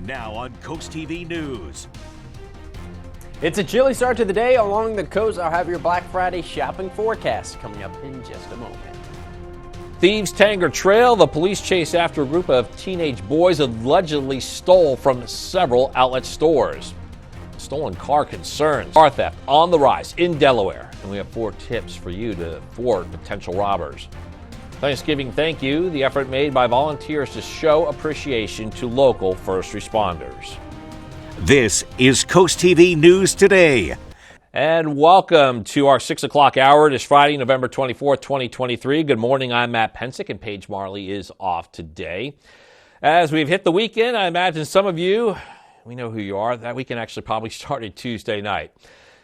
Now on CoastTV News. It's a chilly start to the day along the coast. I'll have your Black Friday shopping forecast coming up in just a moment. Thieves Tanger Trail. The police chase after a group of teenage boys allegedly stole from several outlet stores. Stolen car concerns. Car theft on the rise in Delaware. And we have 4 tips for you to thwart potential robbers. Thanksgiving thank you. The effort made by volunteers to show appreciation to local first responders. This is CoastTV News Today. And welcome to our 6 o'clock hour. It is Friday, November 24th, 2023. Good morning. I'm Matt Pensick, and Paige Marley is off today. As we've hit the weekend, I imagine some of you, we know who you are. That weekend actually probably started Tuesday night.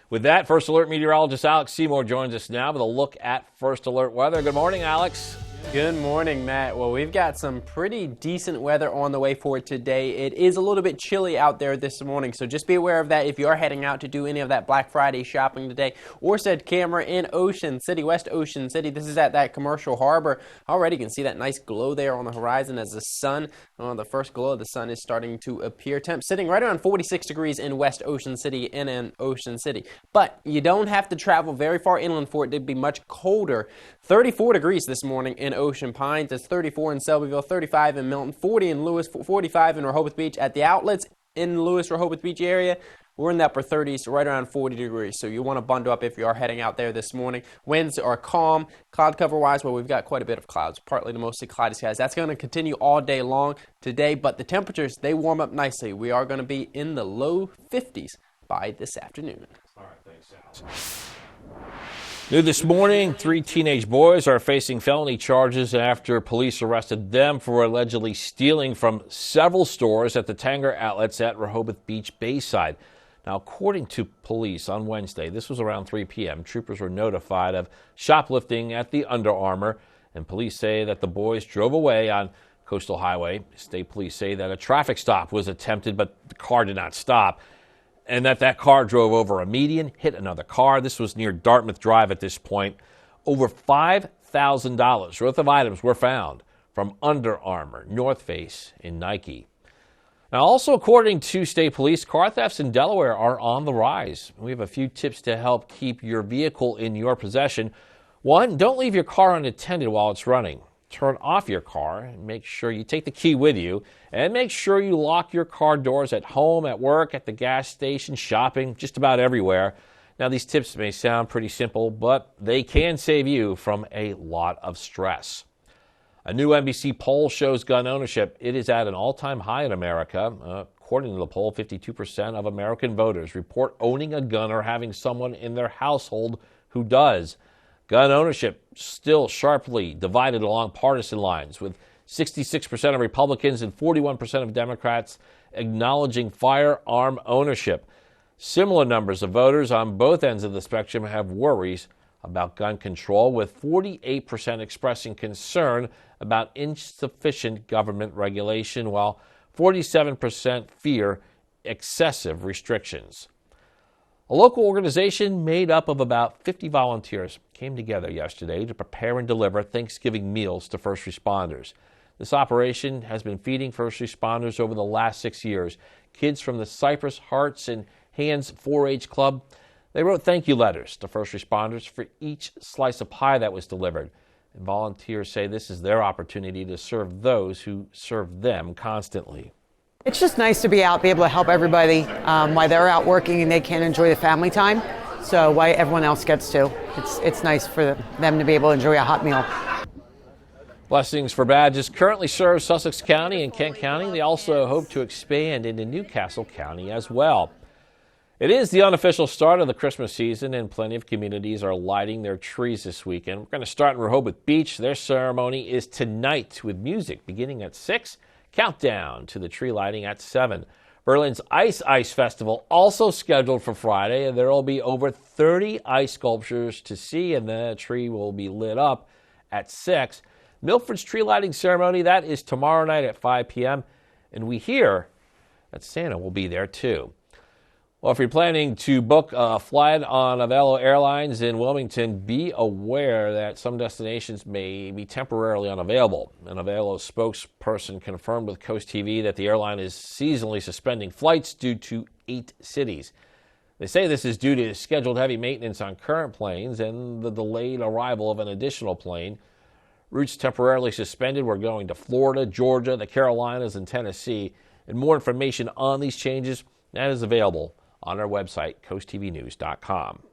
With that, First Alert meteorologist Alex Seymour joins us now with a look at First Alert weather. Good morning, Alex. Good morning, Matt. Well, we've got some pretty decent weather on the way for today. It is a little bit chilly out there this morning, so just be aware of that if you are heading out to do any of that Black Friday shopping today. Or said camera in Ocean City, West Ocean City. This is at that commercial harbor. Already you can see that nice glow there on the horizon as the sun, the first glow of the sun is starting to appear. Temp sitting right around 46 degrees in West Ocean City and in Ocean City. But you don't have to travel very far inland for it to be much colder. 34 degrees this morning in Ocean Pines. It's 34 in Selbyville, 35 in Milton, 40 in Lewis, 45 in Rehoboth Beach. At the outlets in Lewis, Rehoboth Beach area, we're in the upper 30s, right around 40 degrees. So you want to bundle up if you are heading out there this morning. Winds are calm. Cloud cover-wise, well, we've got quite a bit of clouds, partly to mostly cloudy skies. That's going to continue all day long today, but the temperatures, they warm up nicely. We are going to be in the low 50s by this afternoon. All right, thanks, Alex. New this morning, 3 teenage boys are facing felony charges after police arrested them for allegedly stealing from several stores at the Tanger outlets at Rehoboth Beach Bayside. Now, according to police on Wednesday, this was around 3 p.m., troopers were notified of shoplifting at the Under Armour, and police say that the boys drove away on Coastal Highway. State police say that a traffic stop was attempted, but the car did not stop, and that car drove over a median, hit another car. This was near Dartmouth Drive at this point. Over $5,000 worth of items were found from Under Armour, North Face, and Nike. Now, also according to state police, car thefts in Delaware are on the rise. We have a few tips to help keep your vehicle in your possession. 1, don't leave your car unattended while it's running. Turn off your car and make sure you take the key with you, and make sure you lock your car doors at home, at work, at the gas station, shopping, just about everywhere. Now, these tips may sound pretty simple, but they can save you from a lot of stress. A new NBC poll shows gun ownership. It is at an all-time high in America. According to the poll, 52% of American voters report owning a gun or having someone in their household who does. Gun ownership still sharply divided along partisan lines, with 66% of Republicans and 41% of Democrats acknowledging firearm ownership. Similar numbers of voters on both ends of the spectrum have worries about gun control, with 48% expressing concern about insufficient government regulation, while 47% fear excessive restrictions. A local organization made up of about 50 volunteers came together yesterday to prepare and deliver Thanksgiving meals to first responders. This operation has been feeding first responders over the last 6 years. Kids from the Cypress Hearts and Hands 4-H Club, they wrote thank you letters to first responders for each slice of pie that was delivered. And volunteers say this is their opportunity to serve those who serve them constantly. It's just nice to be out, be able to help everybody while they're out working and they can't enjoy the family time. So why everyone else gets to. It's nice for them to be able to enjoy a hot meal. Blessings for Badges currently serves Sussex County and Kent County. They also hope to expand into Newcastle County as well. It is the unofficial start of the Christmas season, and plenty of communities are lighting their trees this weekend. We're going to start in Rehoboth Beach. Their ceremony is tonight with music beginning at 6. Countdown to the tree lighting at 7. Berlin's Ice Festival also scheduled for Friday, and there will be over 30 ice sculptures to see, and the tree will be lit up at 6. Milford's tree lighting ceremony, that is tomorrow night at 5 p.m., and we hear that Santa will be there too. Well, if you're planning to book a flight on Avelo Airlines in Wilmington, be aware that some destinations may be temporarily unavailable. An Avelo spokesperson confirmed with Coast TV that the airline is seasonally suspending flights due to 8 cities. They say this is due to scheduled heavy maintenance on current planes and the delayed arrival of an additional plane. Routes temporarily suspended were going to Florida, Georgia, the Carolinas, and Tennessee. And more information on these changes that is available on our website, coasttvnews.com.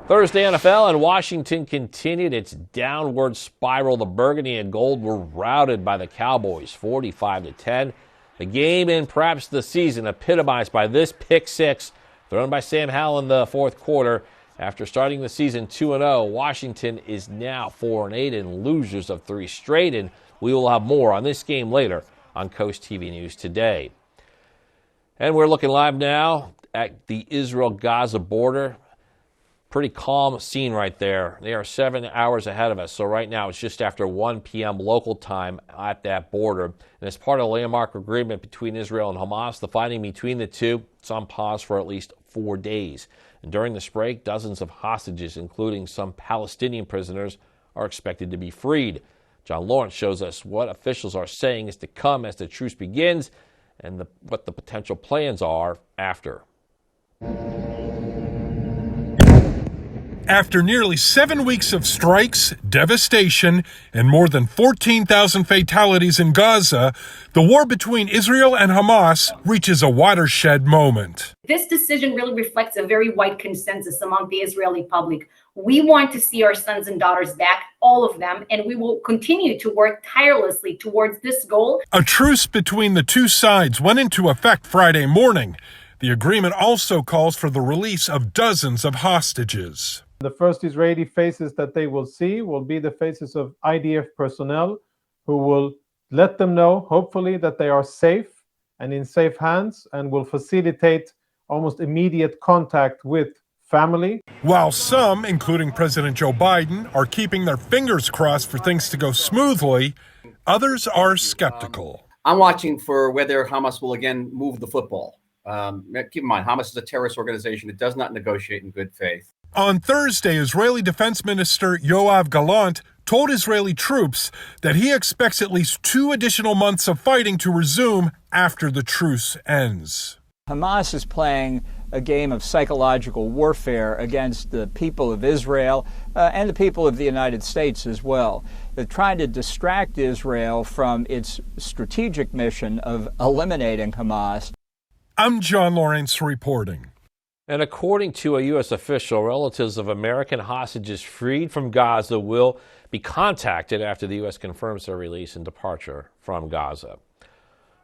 Thursday, NFL and Washington continued its downward spiral. The Burgundy and Gold were routed by the Cowboys, 45-10. The game and perhaps the season epitomized by this pick six thrown by Sam Howell in the fourth quarter. After starting the season 2-0, Washington is now 4-8 and losers of 3 straight. And we will have more on this game later on Coast TV News Today. And we're looking live now at the Israel-Gaza border. Pretty calm scene right there. They are 7 hours ahead of us. So right now it's just after 1 p.m. local time at that border. And as part of the landmark agreement between Israel and Hamas, the fighting between the two is on pause for at least 4 days. And during this break, dozens of hostages, including some Palestinian prisoners, are expected to be freed. John Lawrence shows us what officials are saying is to come as the truce begins and what the potential plans are after. After nearly 7 weeks of strikes, devastation, and more than 14,000 fatalities in Gaza, the war between Israel and Hamas reaches a watershed moment. This decision really reflects a very wide consensus among the Israeli public. We want to see our sons and daughters back, all of them, and we will continue to work tirelessly towards this goal. A truce between the two sides went into effect Friday morning. The agreement also calls for the release of dozens of hostages. The first Israeli faces that they will see will be the faces of IDF personnel who will let them know, hopefully, that they are safe and in safe hands and will facilitate almost immediate contact with family. While some, including President Joe Biden, are keeping their fingers crossed for things to go smoothly, others are skeptical. I'm watching for whether Hamas will again move the football. Keep in mind, Hamas is a terrorist organization. It does not negotiate in good faith. On Thursday, Israeli Defense Minister Yoav Gallant told Israeli troops that he expects at least 2 additional months of fighting to resume after the truce ends. Hamas is playing a game of psychological warfare against the people of Israel and the people of the United States as well. They're trying to distract Israel from its strategic mission of eliminating Hamas. I'm John Lawrence reporting. And according to a U.S. official, relatives of American hostages freed from Gaza will be contacted after the U.S. confirms their release and departure from Gaza.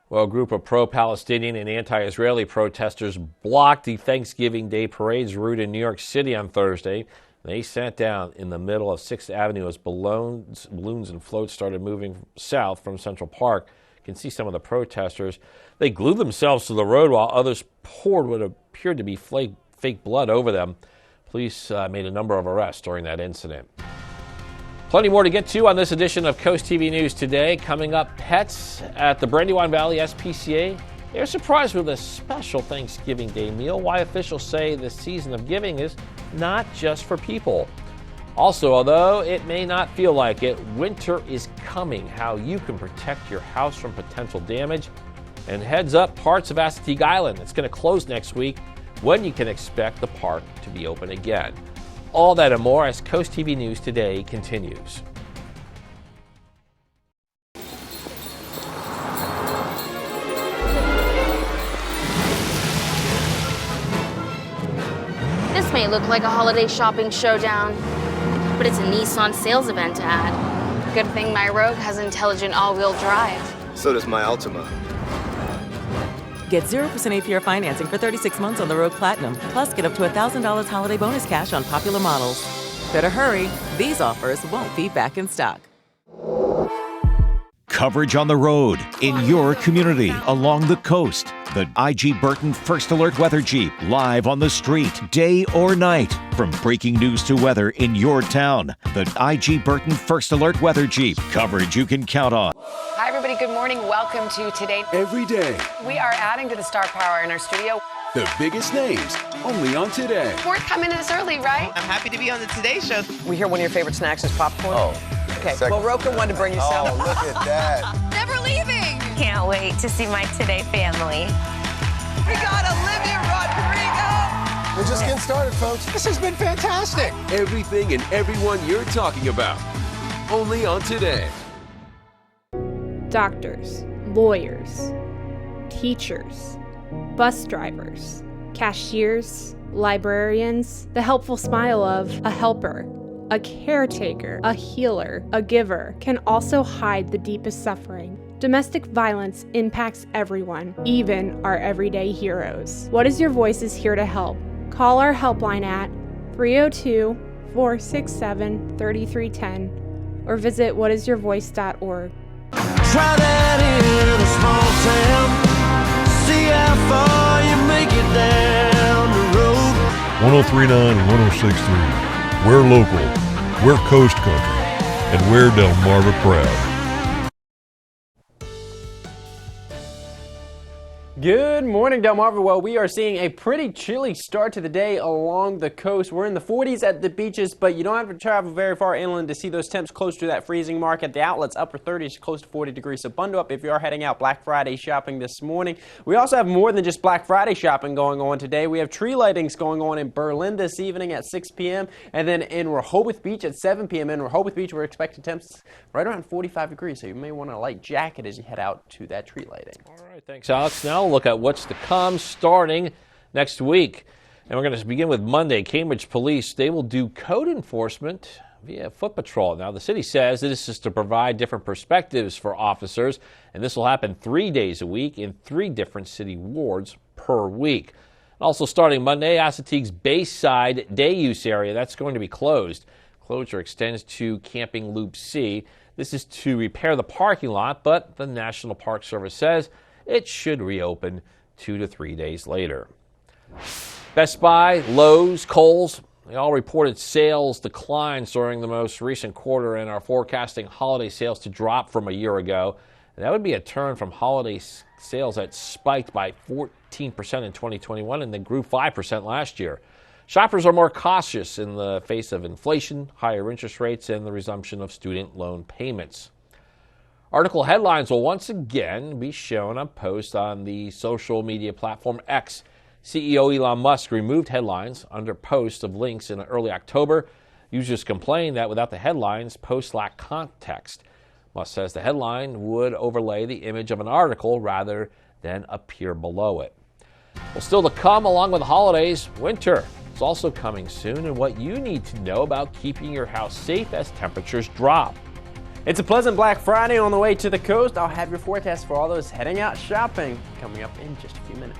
Well, a group of pro-Palestinian and anti-Israeli protesters blocked the Thanksgiving Day parade's route in New York City on Thursday. They sat down in the middle of 6th Avenue as balloons and floats started moving south from Central Park. You can see some of the protesters. They glued themselves to the road while others poured what appeared to be fake blood over them. Police made a number of arrests during that incident. Plenty more to get to on this edition of Coast TV News Today. Coming up, pets at the Brandywine Valley SPCA. They're surprised with a special Thanksgiving Day meal. Why officials say the season of giving is not just for people. Also, although it may not feel like it, winter is coming. How you can protect your house from potential damage. And heads up, parts of Assateague Island. It's going to close next week. When you can expect the park to be open again. All that and more as Coast TV News Today continues. This may look like a holiday shopping showdown, but it's a Nissan sales event ad. Good thing my Rogue has intelligent all-wheel drive. So does my Altima. Get 0% APR financing for 36 months on the Rogue Platinum. Plus, get up to $1,000 holiday bonus cash on popular models. Better hurry. These offers won't be back in stock. Coverage on the road, in your community, along the coast. The IG Burton First Alert Weather Jeep, live on the street, day or night. From breaking news to weather in your town. The IG Burton First Alert Weather Jeep, coverage you can count on. Hi, everybody. Good morning. Welcome to Today. Every day. We are adding to the star power in our studio. The biggest names, only on Today. Worth coming in this early, right? I'm happy to be on the Today Show. We hear one of your favorite snacks is popcorn. Oh. Okay, well, Roka wanted to bring you some. Oh, look at that. Never leaving. Can't wait to see my Today family. We got Olivia Rodrigo. We're just getting started, folks. This has been fantastic. Everything and everyone you're talking about, only on Today. Doctors, lawyers, teachers, bus drivers, cashiers, librarians, the helpful smile of a helper, a caretaker, a healer, a giver can also hide the deepest suffering. Domestic violence impacts everyone, even our everyday heroes. What is Your Voice is here to help. Call our helpline at 302-467-3310 or visit whatisyourvoice.org. Try that in a small town. See how far you make it down the road. 1039 and 1063. We're local, we're Coast Country, and we're Delmarva proud. Good morning, Delmarva. Well, we are seeing a pretty chilly start to the day along the coast. We're in the 40s at the beaches, but you don't have to travel very far inland to see those temps close to that freezing mark. At the outlets, upper 30s, close to 40 degrees. So bundle up if you are heading out Black Friday shopping this morning. We also have more than just Black Friday shopping going on today. We have tree lightings going on in Berlin this evening at 6 p.m. and then in Rehoboth Beach at 7 p.m. In Rehoboth Beach, we're expecting temps right around 45 degrees, so you may want a light jacket as you head out to that tree lighting. All right, thanks, Alex. Now look at what's to come starting next week. And we're going to begin with Monday. Cambridge Police, they will do code enforcement via foot patrol. Now, the city says this is to provide different perspectives for officers, and this will happen 3 days a week in 3 different city wards per week. Also starting Monday, Assateague's Bayside day use area, that's going to be closed. Closure extends to Camping Loop C. This is to repair the parking lot, but the National Park Service says it should reopen 2 to 3 days later. Best Buy, Lowe's, Kohl's, they all reported sales declines during the most recent quarter and are forecasting holiday sales to drop from a year ago. And that would be a turn from holiday sales that spiked by 14% in 2021 and then grew 5% last year. Shoppers are more cautious in the face of inflation, higher interest rates, and the resumption of student loan payments. Article headlines will once again be shown on posts on the social media platform X. CEO Elon Musk removed headlines under posts of links in early October. Users complained that without the headlines, posts lack context. Musk says the headline would overlay the image of an article rather than appear below it. Well, still to come along with the holidays, winter is also coming soon, and what you need to know about keeping your house safe as temperatures drop. It's a pleasant Black Friday on the way to the coast. I'll have your forecast for all those heading out shopping coming up in just a few minutes.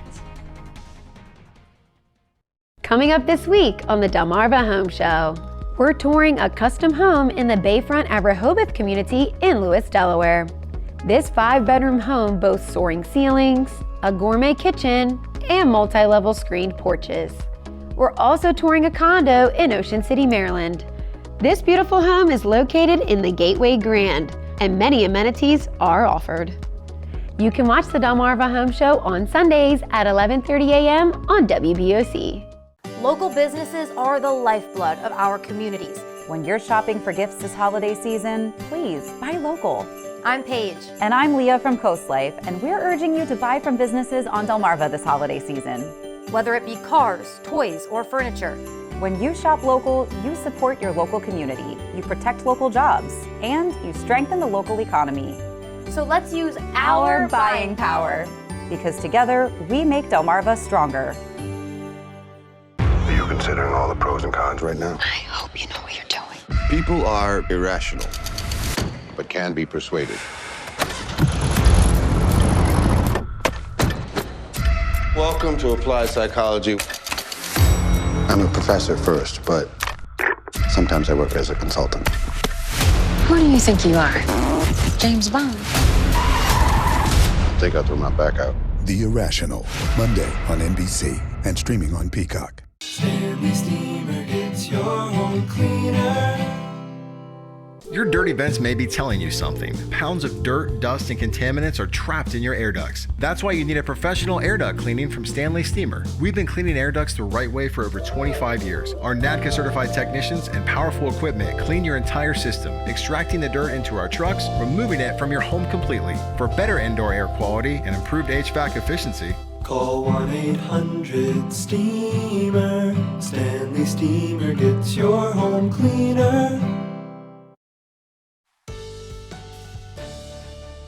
Coming up this week on the Delmarva Home Show, we're touring a custom home in the Bayfront at Rehoboth community in Lewis, Delaware. This 5-bedroom home boasts soaring ceilings, a gourmet kitchen, and multi-level screened porches. We're also touring a condo in Ocean City, Maryland. This beautiful home is located in the Gateway Grand, and many amenities are offered. You can watch the Delmarva Home Show on Sundays at 11:30 a.m. on WBOC. Local businesses are the lifeblood of our communities. When you're shopping for gifts this holiday season, please buy local. I'm Paige. And I'm Leah from Coast Life, and we're urging you to buy from businesses on Delmarva this holiday season. Whether it be cars, toys, or furniture. When you shop local, you support your local community, you protect local jobs, and you strengthen the local economy. So let's use our buying power. Because together, we make Delmarva stronger. Are you considering all the pros and cons right now? I hope you know what you're doing. People are irrational, but can be persuaded. Welcome to Applied Psychology. I'm a professor first, but sometimes I work as a consultant. Who do you think you are? James Bond. I think I'll throw my back out. The Irrational, Monday on NBC and streaming on Peacock. Stanley Steamer gets your home cleaner. Your dirty vents may be telling you something. Pounds of dirt, dust, and contaminants are trapped in your air ducts. That's why you need a professional air duct cleaning from Stanley Steamer. We've been cleaning air ducts the right way for over 25 years. Our NADCA certified technicians and powerful equipment clean your entire system, extracting the dirt into our trucks, removing it from your home completely. For better indoor air quality and improved HVAC efficiency, call 1-800-STEAMER. Stanley Steamer gets your home cleaner.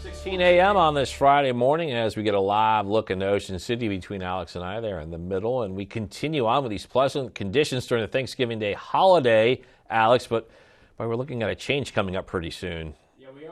16 a.m. on this Friday morning as we get a live look into Ocean City between Alex and I there in the middle. And we continue on with these pleasant conditions during the Thanksgiving Day holiday, Alex, but we're looking at a change coming up pretty soon.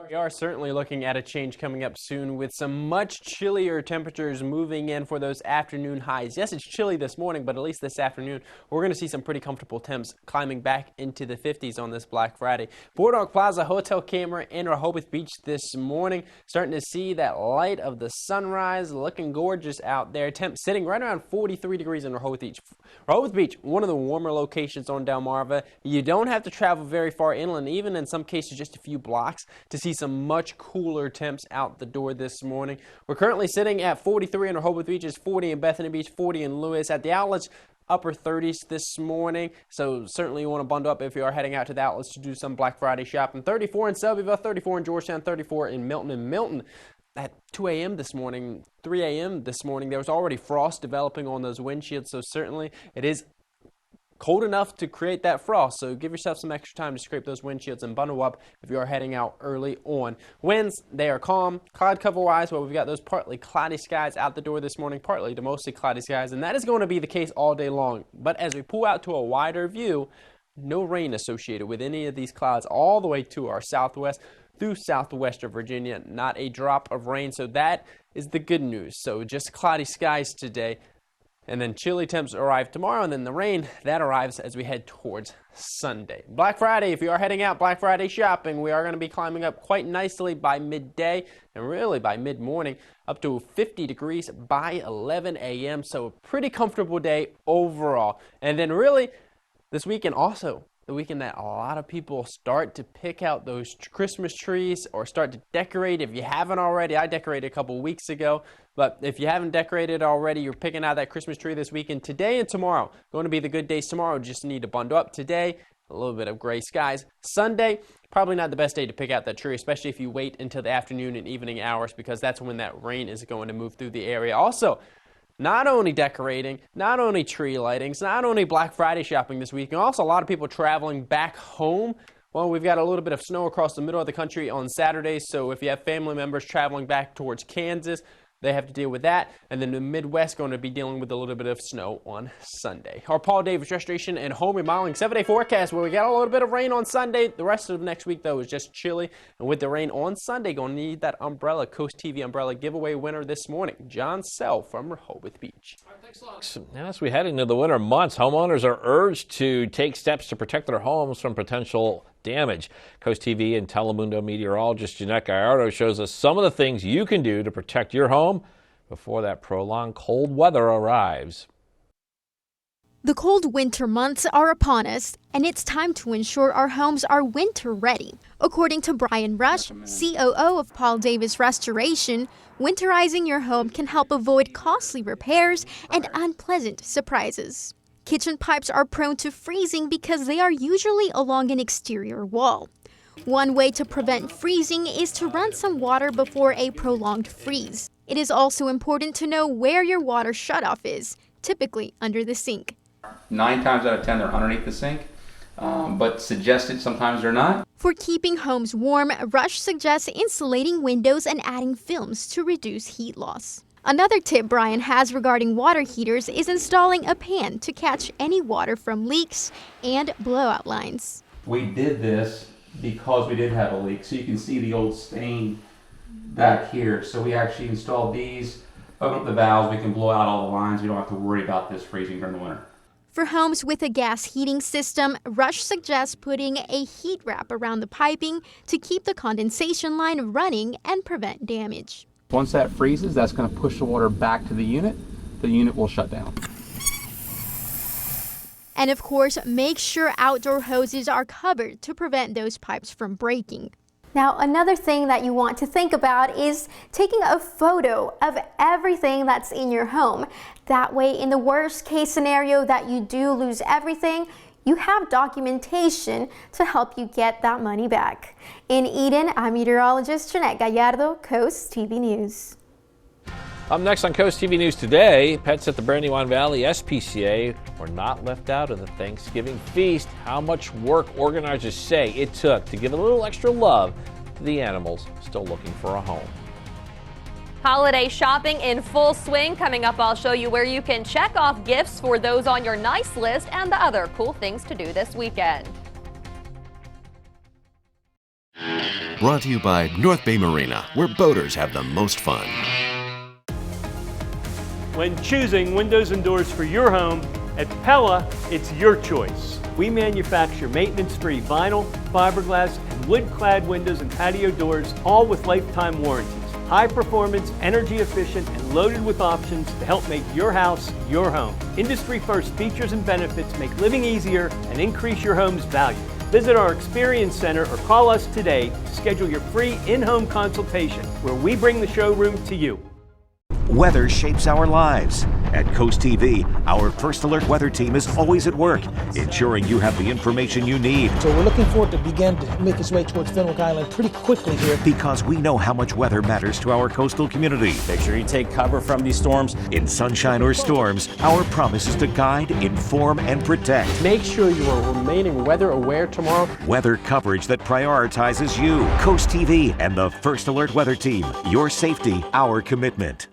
We are certainly looking at a change coming up soon with some much chillier temperatures moving in for those afternoon highs. Yes, it's chilly this morning, but at least this afternoon, we're going to see some pretty comfortable temps climbing back into the 50s on this Black Friday. Boardwalk Plaza hotel camera in Rehoboth Beach this morning. Starting to see that light of the sunrise, looking gorgeous out there. Temps sitting right around 43 degrees in Rehoboth Beach. Rehoboth Beach, one of the warmer locations on Delmarva. You don't have to travel very far inland, even in some cases just a few blocks, to see some much cooler temps out the door this morning. We're currently sitting at 43 in Rehoboth Beach, 40 in Bethany Beach, 40 in Lewis. At the outlets, upper 30s this morning, so certainly you want to bundle up if you are heading out to the outlets to do some Black Friday shopping. 34 in Selbyville, 34 in Georgetown, 34 in Milton and Milton. At 2 a.m. this morning, 3 a.m. this morning, there was already frost developing on those windshields, so certainly it is cold enough to create that frost, so give yourself some extra time to scrape those windshields and bundle up if you are heading out early on. Winds, they are calm. Cloud cover wise, well, we've got those partly cloudy skies out the door this morning, partly to mostly cloudy skies, and that is going to be the case all day long. But as we pull out to a wider view, no rain associated with any of these clouds all the way to our southwest through southwest of Virginia. Not a drop of rain, so that is the good news. So just cloudy skies today. And then chilly temps arrive tomorrow, and then the rain, that arrives as we head towards Sunday. Black Friday, if you are heading out Black Friday shopping, we are going to be climbing up quite nicely by midday, and really by mid-morning, up to 50 degrees by 11 a.m., so a pretty comfortable day overall. And then really, this weekend also, the weekend that a lot of people start to pick out those Christmas trees or start to decorate. If you haven't already, I decorated a couple weeks ago, but if you haven't decorated already, you're picking out that Christmas tree this weekend. Today and tomorrow, going to be the good days tomorrow. Just need to bundle up. Today, a little bit of gray skies. Sunday, probably not the best day to pick out that tree, especially if you wait until the afternoon and evening hours, because that's when that rain is going to move through the area. Also, not only decorating, not only tree lightings, not only Black Friday shopping this week, and also a lot of people traveling back home. Well, we've got a little bit of snow across the middle of the country on Saturday, so if you have family members traveling back towards Kansas, they have to deal with that. And then the Midwest going to be dealing with a little bit of snow on Sunday. Our Paul Davis Restoration and Home Remodeling 7-day forecast where we got a little bit of rain on Sunday. The rest of next week, though, is just chilly. And with the rain on Sunday, going to need that umbrella. CoastTV umbrella giveaway winner this morning, John Sell from Rehoboth Beach. Now, as we head into the winter months, homeowners are urged to take steps to protect their homes from potential damage. Coast TV and Telemundo meteorologist Jeanette Gallardo shows us some of the things you can do to protect your home before that prolonged cold weather arrives. The cold winter months are upon us, and it's time to ensure our homes are winter ready. According to Brian Rush, COO of Paul Davis Restoration, winterizing your home can help avoid costly repairs and unpleasant surprises. Kitchen pipes are prone to freezing because they are usually along an exterior wall. One way to prevent freezing is to run some water before a prolonged freeze. It is also important to know where your water shutoff is, typically under the sink. 9 times out of 10 they're underneath the sink, but suggested sometimes they're not. For keeping homes warm, Rush suggests insulating windows and adding films to reduce heat loss. Another tip Brian has regarding water heaters is installing a pan to catch any water from leaks and blowout lines. We did this because we did have a leak, so you can see the old stain back here. So we actually installed these, open up the valves, we can blow out all the lines. We don't have to worry about this freezing during the winter. For homes with a gas heating system, Rush suggests putting a heat wrap around the piping to keep the condensation line running and prevent damage. Once that freezes, that's going to push the water back to the unit. The unit will shut down. And of course, make sure outdoor hoses are covered to prevent those pipes from breaking. Now, another thing that you want to think about is taking a photo of everything that's in your home. That way, in the worst case scenario that you do lose everything, you have documentation to help you get that money back. In Eden, I'm meteorologist Jeanette Gallardo, Coast TV News. Up next on Coast TV News today, pets at the Brandywine Valley SPCA were not left out of the Thanksgiving feast. How much work organizers say it took to give a little extra love to the animals still looking for a home. Holiday shopping in full swing. Coming up, I'll show you where you can check off gifts for those on your nice list and the other cool things to do this weekend. Brought to you by North Bay Marina, where boaters have the most fun. When choosing windows and doors for your home, at Pella, it's your choice. We manufacture maintenance-free vinyl, fiberglass, and wood-clad windows and patio doors, all with lifetime warranties. High performance, energy efficient, and loaded with options to help make your house your home. Industry first features and benefits make living easier and increase your home's value. Visit our Experience Center or call us today to schedule your free in-home consultation where we bring the showroom to you. Weather shapes our lives. At Coast TV, our First Alert weather team is always at work, ensuring you have the information you need. So we're looking forward to begin to make its way towards Fenwick Island pretty quickly here. Because we know how much weather matters to our coastal community. Make sure you take cover from these storms. In sunshine or storms, our promise is to guide, inform, and protect. Make sure you are remaining weather aware tomorrow. Weather coverage that prioritizes you. Coast TV and the First Alert weather team. Your safety, our commitment.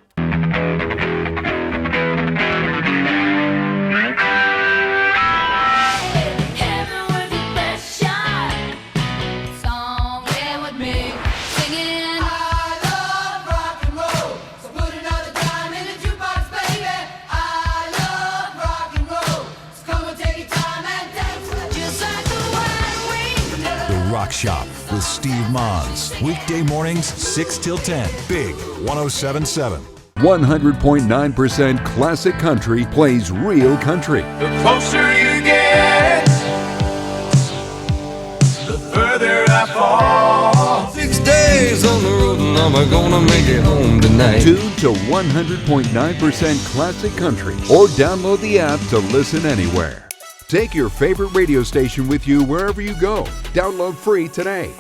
Rock Shop with Steve Mons. Weekday mornings, 6 till 10. Big 107.7. 100.9% classic country plays real country. The closer you get, the further I fall. 6 days on the road and I'm gonna make it home tonight. Tune to 100.9% classic country or download the app to listen anywhere. Take your favorite radio station with you wherever you go. Download free today.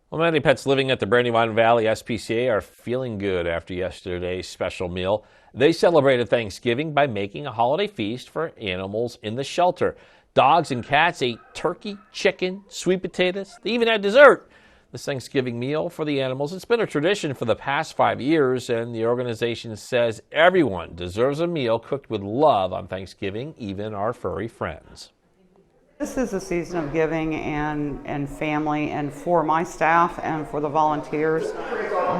Well, many pets living at the Brandywine Valley SPCA are feeling good after yesterday's special meal. They celebrated Thanksgiving by making a holiday feast for animals in the shelter. Dogs and cats ate turkey, chicken, sweet potatoes. They even had dessert. This Thanksgiving meal for the animals, it's been a tradition for the past 5 years, and the organization says everyone deserves a meal cooked with love on Thanksgiving, even our furry friends. This is a season of giving and family, and for my staff and for the volunteers,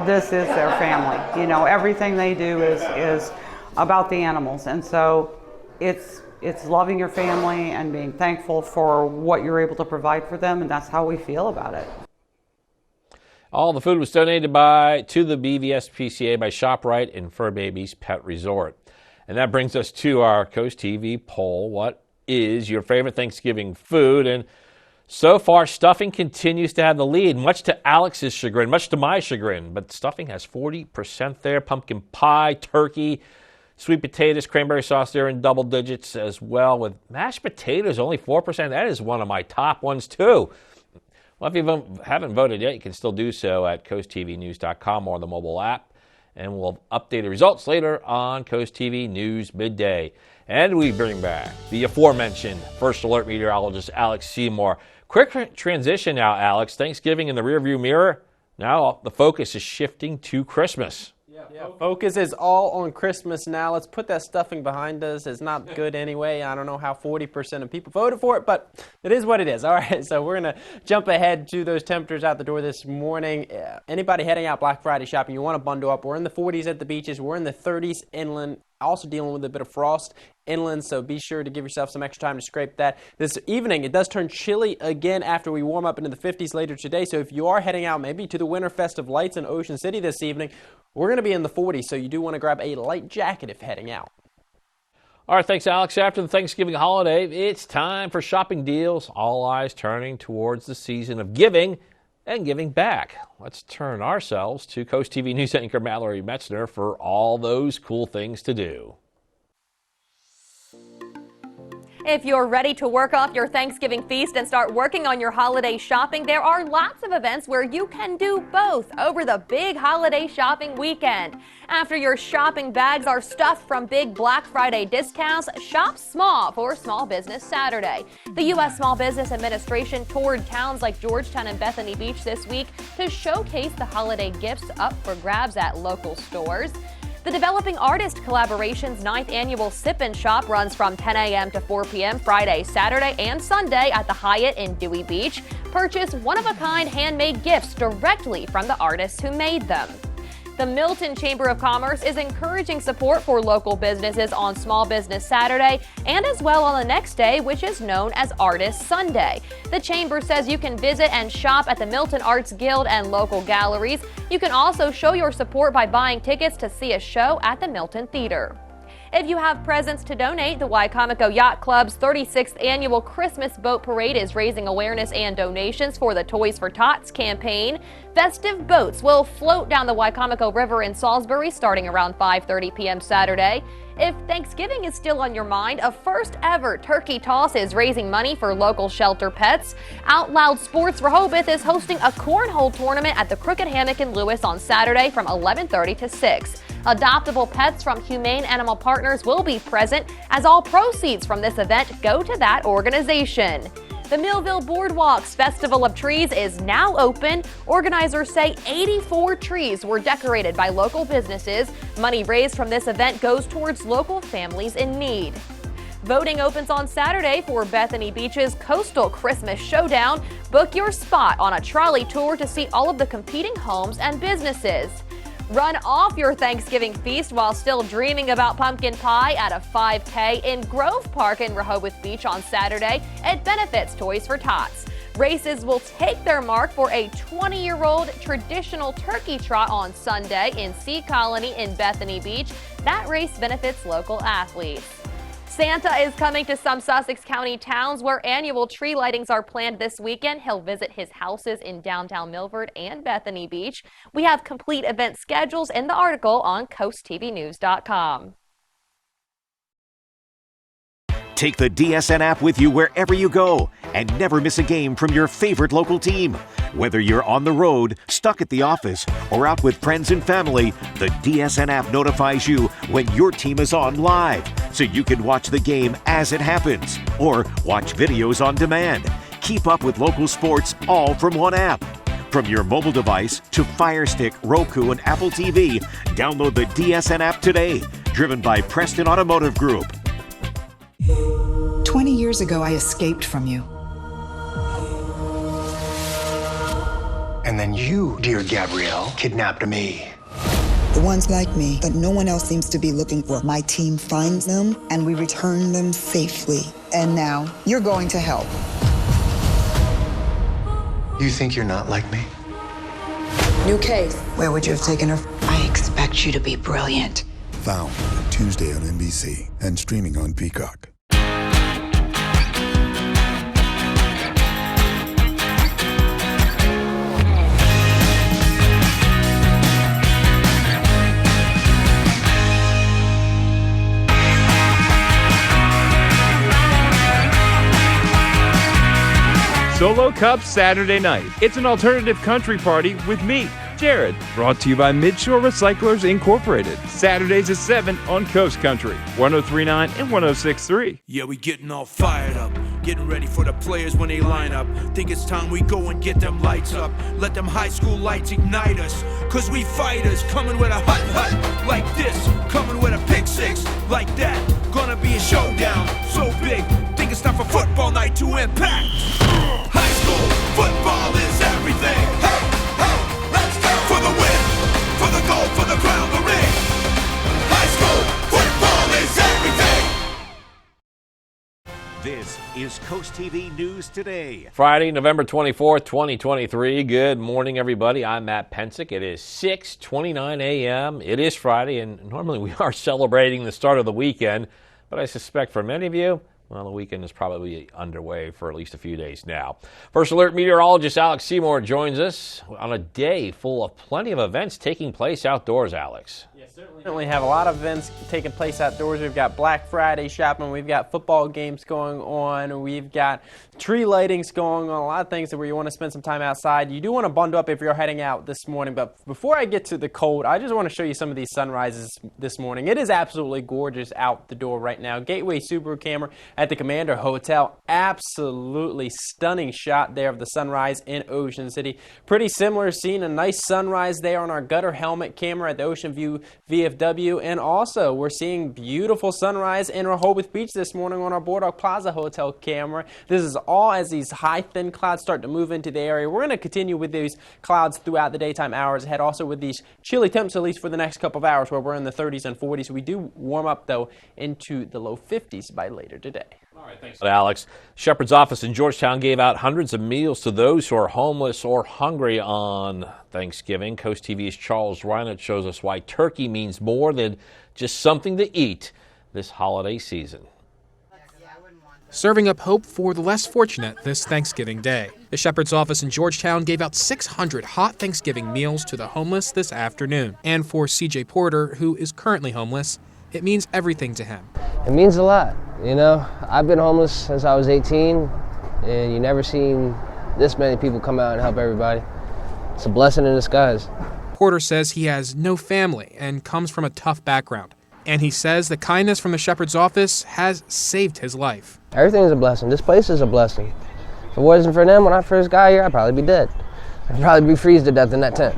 this is their family. You know, everything they do is about the animals, and so it's loving your family and being thankful for what you're able to provide for them, and that's how we feel about it. All the food was donated to the BVSPCA by ShopRite and Fur Babies Pet Resort. And that brings us to our Coast TV poll. What is your favorite Thanksgiving food? And so far, stuffing continues to have the lead, much to Alex's chagrin, much to my chagrin. But stuffing has 40% there. Pumpkin pie, turkey, sweet potatoes, cranberry sauce there in double digits as well. With mashed potatoes, only 4%. That is one of my top ones, too. Well, if you haven't voted yet, you can still do so at coasttvnews.com or the mobile app. And we'll update the results later on Coast TV News Midday. And we bring back the aforementioned First Alert meteorologist Alex Seymour. Quick transition now, Alex. Thanksgiving in the rearview mirror. Now the focus is shifting to Christmas. Yeah, focus is all on Christmas now. Let's put that stuffing behind us. It's not good anyway. I don't know how 40% of people voted for it, but it is what it is. All right, so we're going to jump ahead to those temperatures out the door this morning. Anybody heading out Black Friday shopping, you want to bundle up. We're in the 40s at the beaches. We're in the 30s inland. Also dealing with a bit of frost inland, so be sure to give yourself some extra time to scrape that. This evening, it does turn chilly again after we warm up into the 50s later today, so if you are heading out maybe to the Winter Festive Lights in Ocean City this evening, we're going to be in the 40s, so you do want to grab a light jacket if heading out. All right, thanks, Alex. After the Thanksgiving holiday, it's time for shopping deals. All eyes turning towards the season of giving and giving back. Let's turn ourselves to Coast TV News anchor Mallory Metzner for all those cool things to do. If you're ready to work off your Thanksgiving feast and start working on your holiday shopping, there are lots of events where you can do both over the big holiday shopping weekend. After your shopping bags are stuffed from big Black Friday discounts, shop small for Small Business Saturday. The U.S. Small Business Administration toured towns like Georgetown and Bethany Beach this week to showcase the holiday gifts up for grabs at local stores. The Developing Artist Collaboration's 9th annual Sip and Shop runs from 10 a.m. to 4 p.m. Friday, Saturday, and Sunday at the Hyatt in Dewey Beach. Purchase one-of-a-kind handmade gifts directly from the artists who made them. The Milton Chamber of Commerce is encouraging support for local businesses on Small Business Saturday and as well on the next day, which is known as Artist Sunday. The Chamber says you can visit and shop at the Milton Arts Guild and local galleries. You can also show your support by buying tickets to see a show at the Milton Theater. If you have presents to donate, the Wicomico Yacht Club's 36th annual Christmas Boat Parade is raising awareness and donations for the Toys for Tots campaign. Festive boats will float down the Wicomico River in Salisbury starting around 5:30 p.m. Saturday. If Thanksgiving is still on your mind, a first ever turkey toss is raising money for local shelter pets. Out Loud Sports Rehoboth is hosting a cornhole tournament at the Crooked Hammock in Lewis on Saturday from 11:30 to 6. Adoptable pets from Humane Animal Partners will be present as all proceeds from this event go to that organization. The Millville Boardwalk's Festival of Trees is now open. Organizers say 84 trees were decorated by local businesses. Money raised from this event goes towards local families in need. Voting opens on Saturday for Bethany Beach's Coastal Christmas Showdown. Book your spot on a trolley tour to see all of the competing homes and businesses. Run off your Thanksgiving feast while still dreaming about pumpkin pie at a 5K in Grove Park in Rehoboth Beach on Saturday. It benefits Toys for Tots. Races will take their mark for a 20-year-old traditional turkey trot on Sunday in Sea Colony in Bethany Beach. That race benefits local athletes. Santa is coming to some Sussex County towns where annual tree lightings are planned this weekend. He'll visit his houses in downtown Milford and Bethany Beach. We have complete event schedules in the article on CoastTVnews.com. Take the DSN app with you wherever you go and never miss a game from your favorite local team. Whether you're on the road, stuck at the office, or out with friends and family, the DSN app notifies you when your team is on live, so you can watch the game as it happens or watch videos on demand. Keep up with local sports all from one app. From your mobile device to Fire Stick, Roku, and Apple TV, download the DSN app today. Driven by Preston Automotive Group. 20 years ago, I escaped from you. And then you, dear Gabrielle, kidnapped me. The ones like me that no one else seems to be looking for. My team finds them, and we return them safely. And now, you're going to help. You think you're not like me? New case. Where would you have taken her? I expect you to be brilliant. Found Tuesday on NBC and streaming on Peacock. Solo Cup Saturday night. It's an alternative country party with me, Jared. Brought to you by Midshore Recyclers Incorporated. Saturdays at 7 on Coast Country, 103.9 and 106.3. Yeah, we getting all fired up. Getting ready for the players when they line up. Think it's time we go and get them lights up. Let them high school lights ignite us. Cause we fighters coming with a hut like this. Coming with a pick six like that. Gonna be a showdown so big. Think it's time for football night to impact. High school football is everything. Hey, hey, let's go for the win, for the gold, for the crown, the ring. High school football is everything. This is Coast TV News Today. Friday, November 24th, 2023. Good morning, everybody. I'm Matt Pensick. It is 6:29 a.m. It is Friday, and normally we are celebrating the start of the weekend. But I suspect for many of you, well, the weekend is probably underway for at least a few days now. First Alert meteorologist Alex Seymour joins us on a day full of plenty of events taking place outdoors, Alex. Certainly have a lot of events taking place outdoors. We've got Black Friday shopping, we've got football games going on, we've got tree lightings going on, a lot of things where you want to spend some time outside. You do want to bundle up if you're heading out this morning, but before I get to the cold, I just want to show you some of these sunrises this morning. It is absolutely gorgeous out the door right now. Gateway Subaru camera at the Commander Hotel. Absolutely stunning shot there of the sunrise in Ocean City. Pretty similar scene, a nice sunrise there on our gutter helmet camera at the Ocean View VFW, and also we're seeing beautiful sunrise in Rehoboth Beach this morning on our Boardwalk Plaza Hotel camera. This is all as these high thin clouds start to move into the area. We're going to continue with these clouds throughout the daytime hours ahead, also with these chilly temps at least for the next couple of hours where we're in the 30s and 40s. We do warm up though into the low 50s by later today. All right, thanks, Alex. Shepherd's office in Georgetown gave out hundreds of meals to those who are homeless or hungry on Thanksgiving. Coast TV's Charles Reinert shows us why turkey means more than just something to eat this holiday season. Serving up hope for the less fortunate this Thanksgiving Day. The Shepherd's office in Georgetown gave out 600 hot Thanksgiving meals to the homeless this afternoon. And for CJ Porter, who is currently homeless, it means everything to him. It means a lot. You know, I've been homeless since I was 18, and you never seen this many people come out and help everybody. It's a blessing in disguise. Porter says he has no family and comes from a tough background. And he says the kindness from the Shepherd's office has saved his life. Everything's a blessing. This place is a blessing. If it wasn't for them when I first got here, I'd probably be dead. I'd probably be freezed to death in that tent.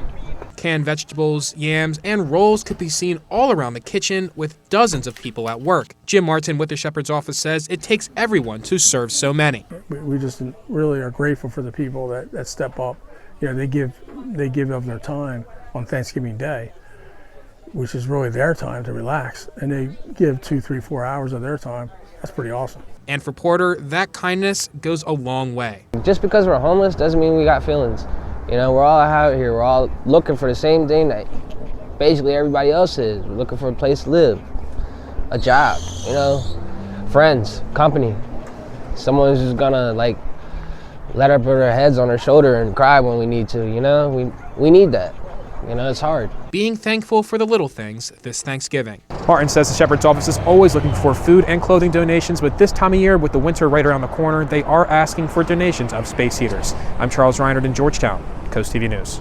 Canned vegetables, yams, and rolls could be seen all around the kitchen with dozens of people at work. Jim Martin with the Shepherd's office says it takes everyone to serve so many. We just really are grateful for the people that step up. You know, they give of their time on Thanksgiving Day, which is really their time to relax, and they give 2, 3, 4 hours of their time. That's pretty awesome. And for Porter, that kindness goes a long way. Just because we're homeless doesn't mean we got feelings. You know, we're all out here. We're all looking for the same thing that basically everybody else is. We're looking for a place to live, a job, you know, friends, company. Someone who's just gonna like let her put her heads on her shoulder and cry when we need to. You know, we need that. You know, it's hard. Being thankful for the little things this Thanksgiving. Martin says the Shepherd's office is always looking for food and clothing donations, but this time of year, with the winter right around the corner, they are asking for donations of space heaters. I'm Charles Reinert in Georgetown, Coast TV News.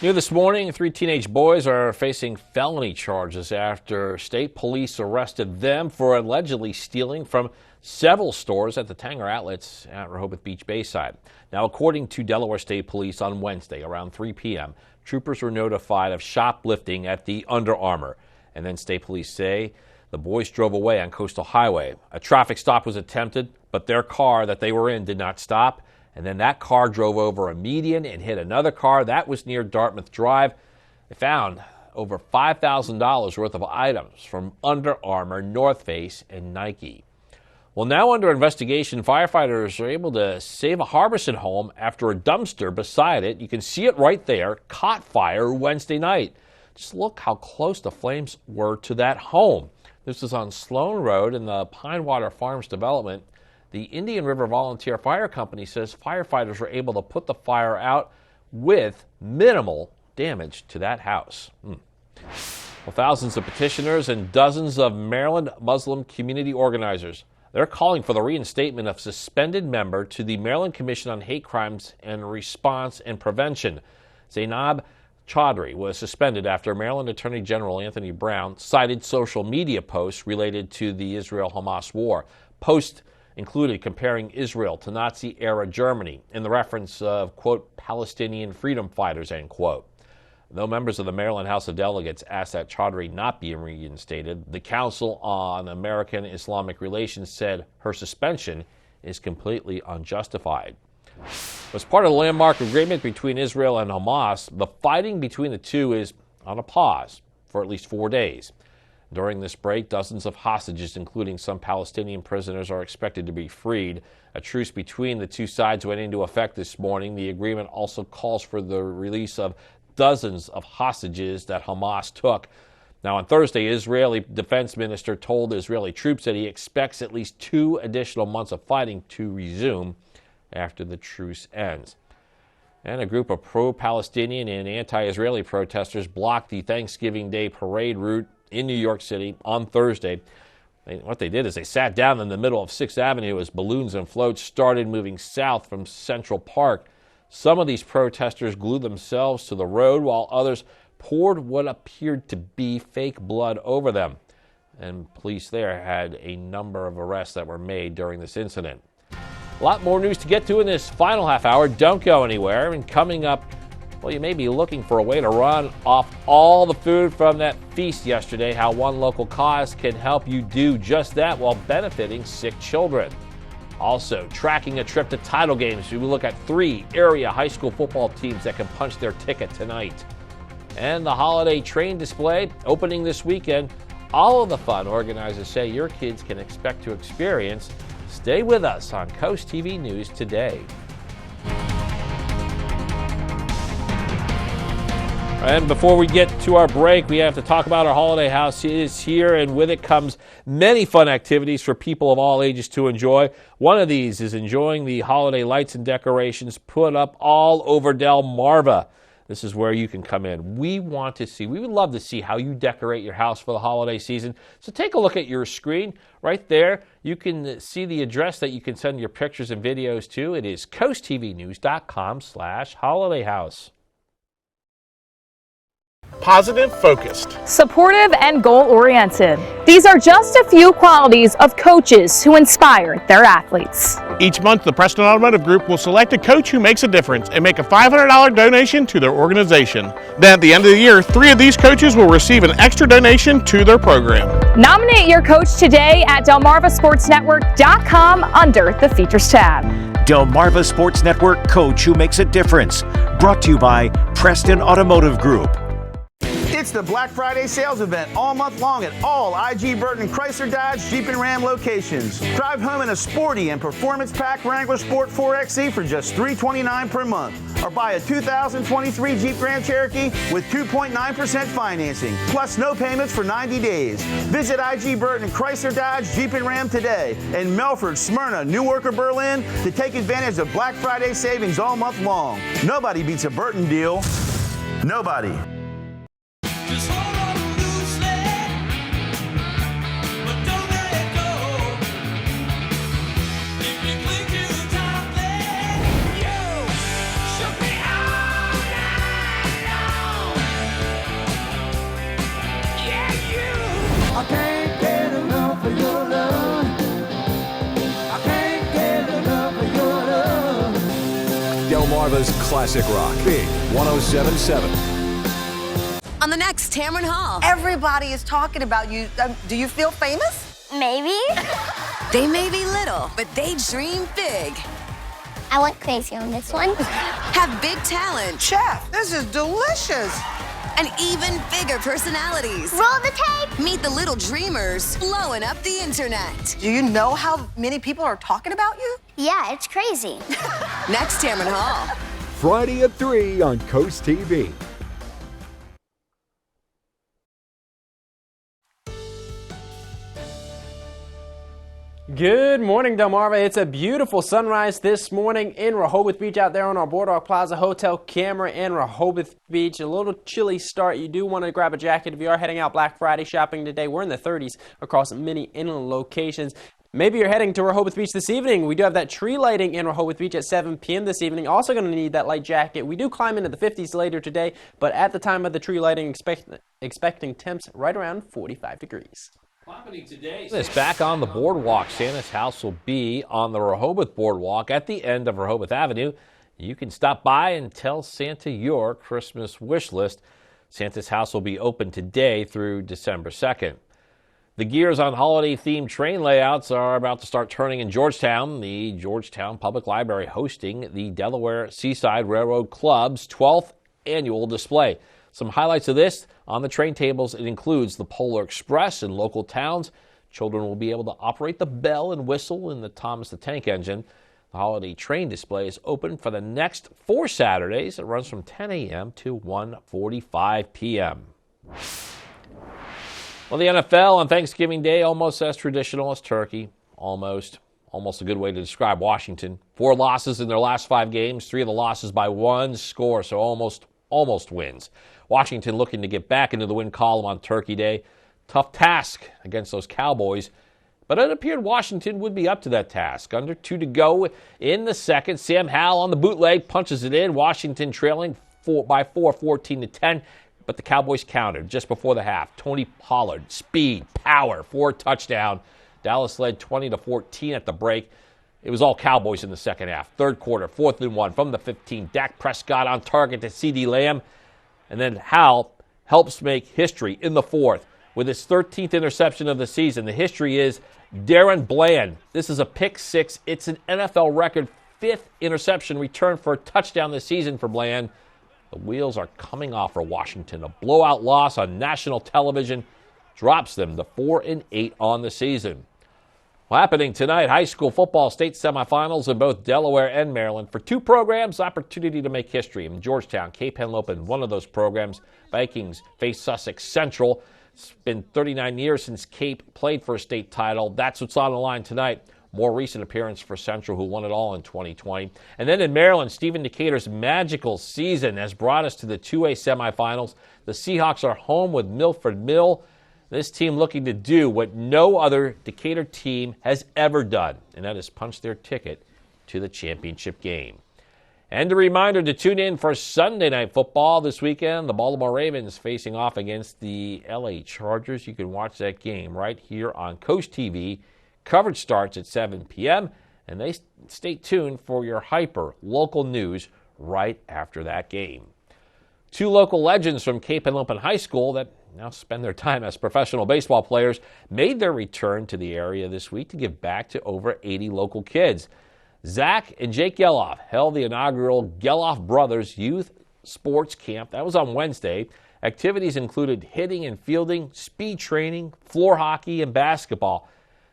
New this morning, 3 teenage boys are facing felony charges after state police arrested them for allegedly stealing from several stores at the Tanger Outlets at Rehoboth Beach Bayside. Now, according to Delaware State Police on Wednesday around 3 p.m., troopers were notified of shoplifting at the Under Armour. And then state police say the boys drove away on Coastal Highway. A traffic stop was attempted, but their car that they were in did not stop. And then that car drove over a median and hit another car. That was near Dartmouth Drive. They found over $5,000 worth of items from Under Armour, North Face, and Nike. Well, now under investigation, firefighters are able to save a Harbison home after a dumpster beside it, you can see it right there, caught fire Wednesday night. Just look how close the flames were to that home. This is on Sloan Road in the Pine Water Farms development. The Indian River Volunteer Fire Company says firefighters were able to put the fire out with minimal damage to that house. Well, thousands of petitioners and dozens of Maryland Muslim community organizers, they're calling for the reinstatement of suspended member to the Maryland Commission on Hate Crimes and Response and Prevention. Zainab Chaudhry was suspended after Maryland Attorney General Anthony Brown cited social media posts related to the Israel-Hamas war. Posts included comparing Israel to Nazi-era Germany in the reference of, quote, Palestinian freedom fighters, end quote. Though members of the Maryland House of Delegates asked that Chaudhry not be reinstated, the Council on American Islamic Relations said her suspension is completely unjustified. As part of the landmark agreement between Israel and Hamas, the fighting between the two is on a pause for at least 4 days. During this break, dozens of hostages, including some Palestinian prisoners, are expected to be freed. A truce between the two sides went into effect this morning. The agreement also calls for the release of dozens of hostages that Hamas took. Now, on Thursday, Israeli defense minister told Israeli troops that he expects at least 2 additional months of fighting to resume after the truce ends. And a group of pro-Palestinian and anti-Israeli protesters blocked the Thanksgiving Day parade route in New York City on Thursday. What they did is they sat down in the middle of 6th Avenue as balloons and floats started moving south from Central Park. Some of these protesters glued themselves to the road while others poured what appeared to be fake blood over them. And police there had a number of arrests that were made during this incident. A lot more news to get to in this final half hour. Don't go anywhere. And coming up, well, you may be looking for a way to run off all the food from that feast yesterday, how one local cause can help you do just that while benefiting sick children. Also, tracking a trip to title games, we will look at 3 area high school football teams that can punch their ticket tonight. And the holiday train display opening this weekend. All of the fun organizers say your kids can expect to experience. Stay with us on Coast TV News Today. And before we get to our break, we have to talk about our holiday house. It is here, and with it comes many fun activities for people of all ages to enjoy. One of these is enjoying the holiday lights and decorations put up all over Delmarva. This is where you can come in. We would love to see how you decorate your house for the holiday season. So take a look at your screen right there. You can see the address that you can send your pictures and videos to. It is coasttvnews.com/holidayhouse. Positive, focused, supportive, and goal-oriented. These are just a few qualities of coaches who inspire their athletes. Each month, the Preston Automotive Group will select a coach who makes a difference and make a $500 donation to their organization. Then at the end of the year, 3 of these coaches will receive an extra donation to their program. Nominate your coach today at DelmarvaSportsNetwork.com under the Features tab. Delmarva Sports Network, coach who makes a difference. Brought to you by Preston Automotive Group. It's the Black Friday sales event all month long at all IG Burton Chrysler Dodge Jeep and Ram locations. Drive home in a sporty and performance pack Wrangler Sport 4XE for just $329 per month. Or buy a 2023 Jeep Grand Cherokee with 2.9% financing, plus no payments for 90 days. Visit IG Burton Chrysler Dodge Jeep and Ram today in Melford, Smyrna, Newark, or Berlin to take advantage of Black Friday savings all month long. Nobody beats a Burton deal. Nobody. I can't get enough of your love. I can't get enough of your love. Delmarva's Classic Rock, Big 107.7. On the next Tamron Hall. Everybody is talking about you. Do you feel famous? Maybe. They may be little, but they dream big. I went crazy on this one. Have big talent. Chef, this is delicious. And even bigger personalities. Roll the tape. Meet the little dreamers blowing up the internet. Do you know how many people are talking about you? Yeah, it's crazy. Next Tamron Hall. Friday at 3 on Coast TV. Good morning, Delmarva. It's a beautiful sunrise this morning in Rehoboth Beach out there on our Boardwalk Plaza Hotel camera in Rehoboth Beach. A little chilly start. You do want to grab a jacket if you are heading out Black Friday shopping today. We're in the 30s across many inland locations. Maybe you're heading to Rehoboth Beach this evening. We do have that tree lighting in Rehoboth Beach at 7 p.m. this evening. Also going to need that light jacket. We do climb into the 50s later today, but at the time of the tree lighting, expecting temps right around 45 degrees. This back on the boardwalk. Santa's house will be on the Rehoboth Boardwalk at the end of Rehoboth Avenue. You can stop by and tell Santa your Christmas wish list. Santa's house will be open today through December 2nd. The gears on holiday-themed train layouts are about to start turning in Georgetown. The Georgetown Public Library hosting the Delaware Seaside Railroad Club's 12th annual display. Some highlights of this on the train tables. It includes the Polar Express in local towns. Children will be able to operate the bell and whistle in the Thomas the Tank Engine. The holiday train display is open for the next 4 Saturdays. It runs from 10 a.m. to 1:45 p.m. Well, the NFL on Thanksgiving Day, almost as traditional as turkey. Almost a good way to describe Washington. 4 losses in their last 5 games, 3 of the losses by 1 score, so almost wins. Washington looking to get back into the win column on Turkey Day. Tough task against those Cowboys, but it appeared Washington would be up to that task. Under 2 to go in the second. Sam Howell on the bootleg punches it in. Washington trailing by 4, 14-10. But the Cowboys countered just before the half. Tony Pollard, speed, power, 4 touchdown. Dallas led 20-14 at the break. It was all Cowboys in the second half. Third quarter, 4th and 1 from the 15. Dak Prescott on target to CeeDee Lamb. And then Howell helps make history in the 4th with his 13th interception of the season. The history is Darren Bland. This is a pick 6. It's an NFL record 5th interception return for a touchdown this season for Bland. The wheels are coming off for Washington. A blowout loss on national television drops them to 4-8 on the season. Well, happening tonight, high school football state semifinals in both Delaware and Maryland. For 2 programs, opportunity to make history. In Georgetown, Cape Henlopen, one of those programs. Vikings face Sussex Central. It's been 39 years since Cape played for a state title. That's what's on the line tonight. More recent appearance for Central, who won it all in 2020. And then in Maryland, Stephen Decatur's magical season has brought us to the 2A semifinals. The Seahawks are home with Milford Mill. This team looking to do what no other Decatur team has ever done, and that is punch their ticket to the championship game. And a reminder to tune in for Sunday Night Football this weekend. The Baltimore Ravens facing off against the LA Chargers. You can watch that game right here on CoastTV. Coverage starts at 7 p.m., and they stay tuned for your hyper local news right after that game. 2 local legends from Cape Henlopen High School that now spend their time as professional baseball players made their return to the area this week to give back to over 80 local kids. Zach and Jake Geloff held the inaugural Geloff Brothers Youth Sports Camp. That was on Wednesday. Activities included hitting and fielding, speed training, floor hockey, and basketball.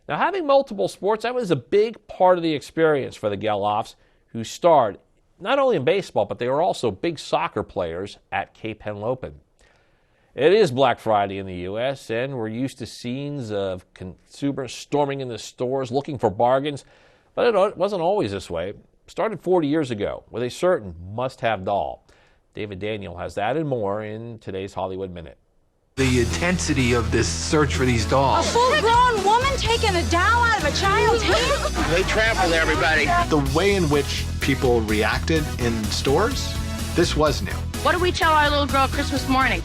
Now, having multiple sports, that was a big part of the experience for the Geloffs, who starred not only in baseball, but they were also big soccer players at Cape Henlopen. It is Black Friday in the U.S., and we're used to scenes of consumers storming in the stores looking for bargains, but it wasn't always this way. It started 40 years ago with a certain must-have doll. David Daniel has that and more in today's Hollywood Minute. The intensity of this search for these dolls. A full-grown woman taking a doll out of a child's hand? They trampled everybody. The way in which people reacted in stores, this was new. What do we tell our little girl Christmas morning?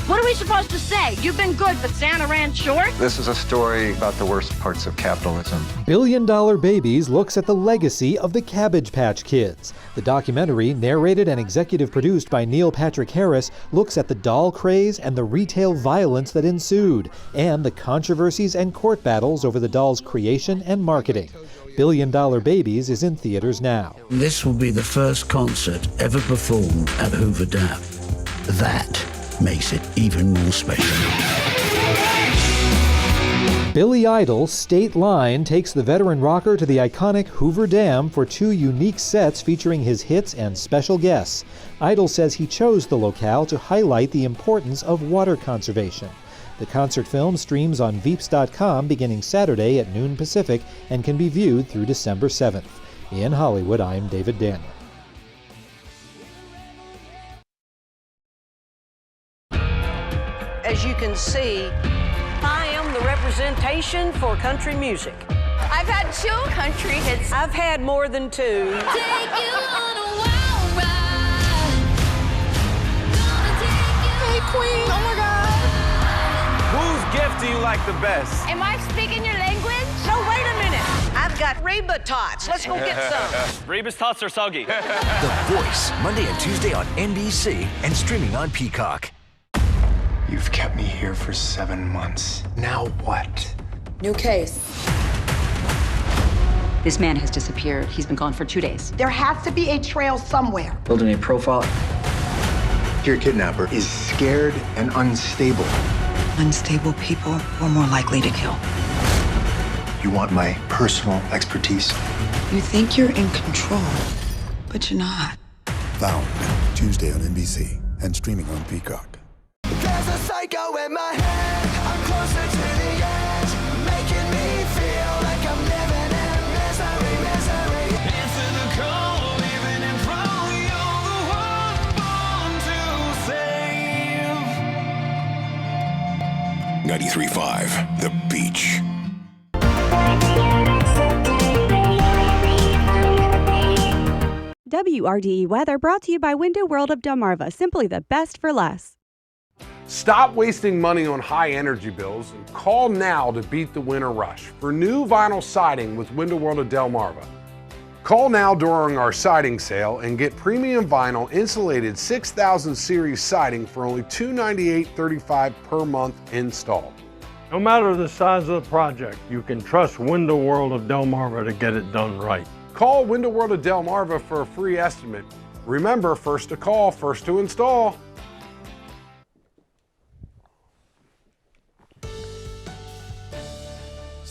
What are we supposed to say? You've been good, but Santa ran short? This is a story about the worst parts of capitalism. Billion Dollar Babies looks at the legacy of the Cabbage Patch Kids. The documentary, narrated and executive produced by Neil Patrick Harris, looks at the doll craze and the retail violence that ensued, and the controversies and court battles over the doll's creation and marketing. Billion Dollar Babies is in theaters now. This will be the first concert ever performed at Hoover Dam. That makes it even more special. Billy Idol's State Line takes the veteran rocker to the iconic Hoover Dam for 2 unique sets featuring his hits and special guests. Idol says he chose the locale to highlight the importance of water conservation. The concert film streams on Veeps.com beginning Saturday at noon Pacific and can be viewed through December 7th. In Hollywood, I'm David Daniel. As you can see, I am the representation for country music. I've had 2 country hits. I've had more than 2. Take you on a wild ride. Hey, Queen, oh my God. Whose gift do you like the best? Am I speaking your language? So wait a minute. I've got Reba Tots. Let's go get some. Reba's tots are soggy. The Voice, Monday and Tuesday on NBC and streaming on Peacock. You've kept me here for 7 months. Now what? New case. This man has disappeared. He's been gone for 2 days. There has to be a trail somewhere. Building a profile. Your kidnapper is scared and unstable. Unstable people are more likely to kill. You want my personal expertise? You think you're in control, but you're not. Found, Tuesday on NBC and streaming on Peacock. There's a psycho in my head. I'm 93.5 The Beach. WRDE weather brought to you by Window World of Delmarva. Simply the best for less. Stop wasting money on high energy bills and call now to beat the winter rush for new vinyl siding with Window World of Delmarva. Call now during our siding sale and get premium vinyl insulated 6000 series siding for only $298.35 per month installed. No matter the size of the project, you can trust Window World of Delmarva to get it done right. Call Window World of Delmarva for a free estimate. Remember, first to call, first to install.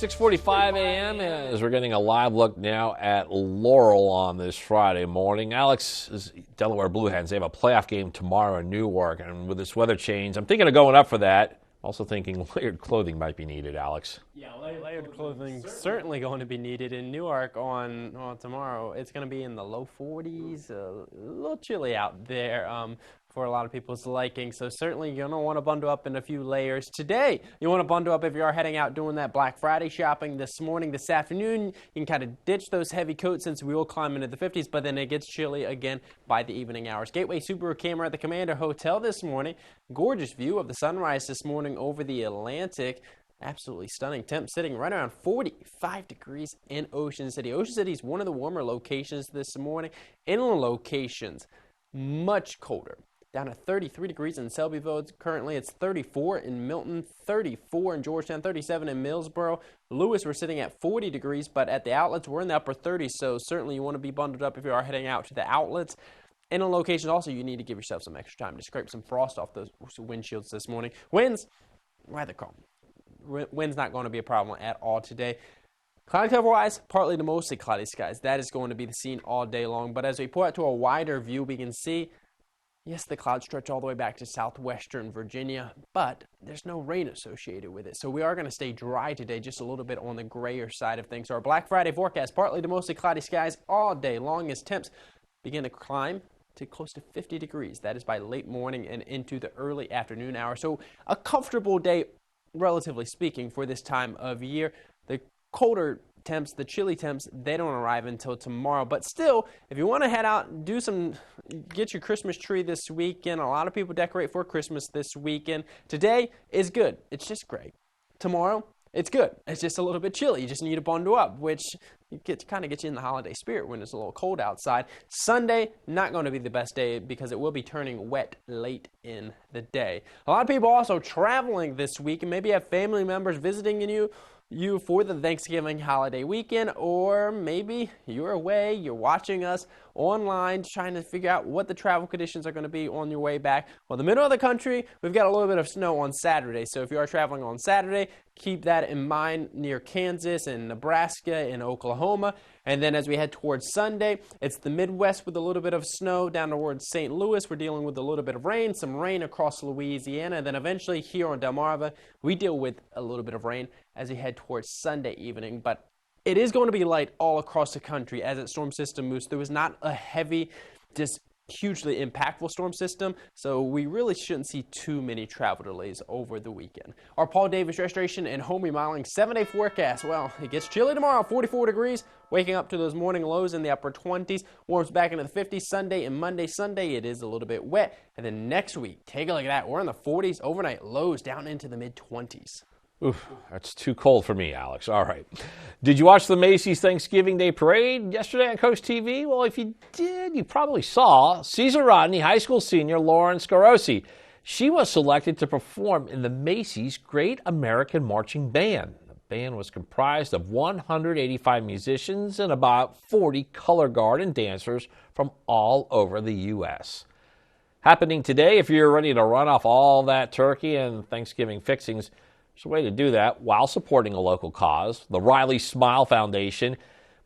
.45 a.m. as we're getting a live look now at Laurel on this Friday morning. Alex, Delaware Blue Hens, they have a playoff game tomorrow in Newark, and with this weather change, I'm thinking of going up for that. Also thinking layered clothing might be needed, Alex. Yeah, layered clothing certainly going to be needed in Newark on tomorrow. It's going to be in the low 40s, a little chilly out there for a lot of people's liking. So certainly you're going to want to bundle up in a few layers. Today, you want to bundle up if you are heading out doing that Black Friday shopping this morning. This afternoon, you can kind of ditch those heavy coats since we will climb into the 50s, but then it gets chilly again by the evening hours. Gateway Subaru camera at the Commander Hotel this morning. Gorgeous view of the sunrise this morning over the Atlantic. Absolutely stunning. Temp sitting right around 45 degrees in Ocean City. Ocean City is one of the warmer locations this morning. Inland locations, much colder. Down to 33 degrees in Selbyville. Currently, it's 34 in Milton, 34 in Georgetown, 37 in Millsboro. Lewis, we're sitting at 40 degrees, but at the outlets, we're in the upper 30s, so certainly you want to be bundled up if you are heading out to the outlets. And on locations, also, you need to give yourself some extra time to scrape some frost off those windshields this morning. Winds, rather calm. Wind's not going to be a problem at all today. Cloud cover-wise, partly to mostly cloudy skies. That is going to be the scene all day long. But as we pull out to a wider view, we can see, yes, the clouds stretch all the way back to southwestern Virginia, but there's no rain associated with it. So we are going to stay dry today, just a little bit on the grayer side of things. So our Black Friday forecast, partly to mostly cloudy skies all day long as temps begin to climb to close to 50 degrees. That is by late morning and into the early afternoon hours. So a comfortable day, relatively speaking, for this time of year. The colder temps, the chilly temps, they don't arrive until tomorrow. But still, if you want to head out and get your Christmas tree this weekend. A lot of people decorate for Christmas this weekend. Today is good. It's just great. Tomorrow, it's good. It's just a little bit chilly. You just need to bundle up, which kind of gets you in the holiday spirit when it's a little cold outside. Sunday, not going to be the best day because it will be turning wet late in the day. A lot of people also traveling this week and maybe have family members visiting you for the Thanksgiving holiday weekend, or maybe you're away, you're watching us online, trying to figure out what the travel conditions are going to be on your way back. Well, the middle of the country, we've got a little bit of snow on Saturday, so if you are traveling on Saturday, keep that in mind near Kansas and Nebraska and Oklahoma. And then as we head towards Sunday, it's the Midwest with a little bit of snow down towards St. Louis. We're dealing with a little bit of rain, some rain across Louisiana. And then eventually here on Delmarva, we deal with a little bit of rain as we head towards Sunday evening. But it is going to be light all across the country as that storm system moves through. It's not a heavy, just hugely impactful storm system, so we really shouldn't see too many travel delays over the weekend. Our Paul Davis Restoration and Home Remodeling 7-day forecast. Well, it gets chilly tomorrow, 44 degrees, waking up to those morning lows in the upper 20s, warms back into the 50s Sunday and Monday. Sunday, it is a little bit wet, and then next week, take a look at that. We're in the 40s, overnight lows down into the mid-20s. Oof, that's too cold for me, Alex. All right. Did you watch the Macy's Thanksgiving Day Parade yesterday on CoastTV? Well, if you did, you probably saw Cesar Rodney High School senior Lauren Scarosi. She was selected to perform in the Macy's Great American Marching Band. The band was comprised of 185 musicians and about 40 color guard and dancers from all over the U.S. Happening today, if you're ready to run off all that turkey and Thanksgiving fixings, there's a way to do that while supporting a local cause. The Riley Smile Foundation,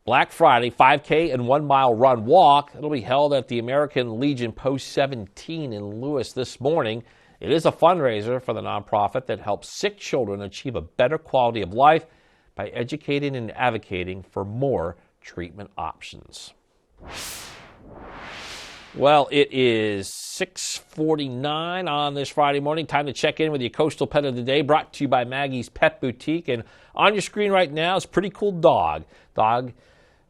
Black Friday 5K and 1 mile run walk. It'll be held at the American Legion Post 17 in Lewis this morning. It is a fundraiser for the nonprofit that helps sick children achieve a better quality of life by educating and advocating for more treatment options. Well, it is 6:49 on this Friday morning. Time to check in with your Coastal Pet of the Day, brought to you by Maggie's Pet Boutique. And on your screen right now is a pretty cool dog. Dog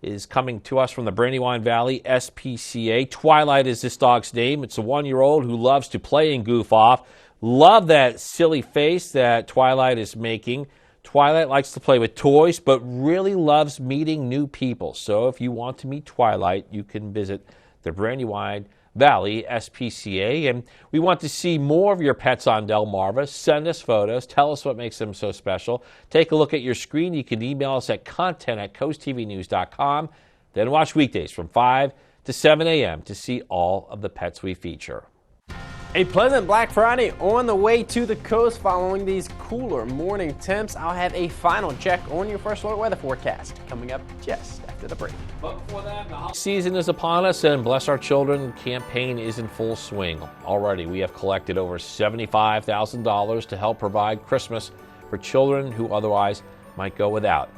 is coming to us from the Brandywine Valley SPCA. Twilight is this dog's name. It's a 1-year-old who loves to play and goof off. Love that silly face that Twilight is making. Twilight likes to play with toys, but really loves meeting new people. So if you want to meet Twilight, you can visit the Brandywine Valley SPCA. And we want to see more of your pets on Delmarva. Send us photos. Tell us what makes them so special. Take a look at your screen. You can email us at content@coasttvnews.com. Then watch weekdays from 5 to 7 a.m. to see all of the pets we feature. A pleasant Black Friday on the way to the coast. Following these cooler morning temps, I'll have a final check on your first alert weather forecast coming up just after the break. But before that, the holiday season is upon us, and Bless Our Children campaign is in full swing. Already, we have collected over $75,000 to help provide Christmas for children who otherwise might go without.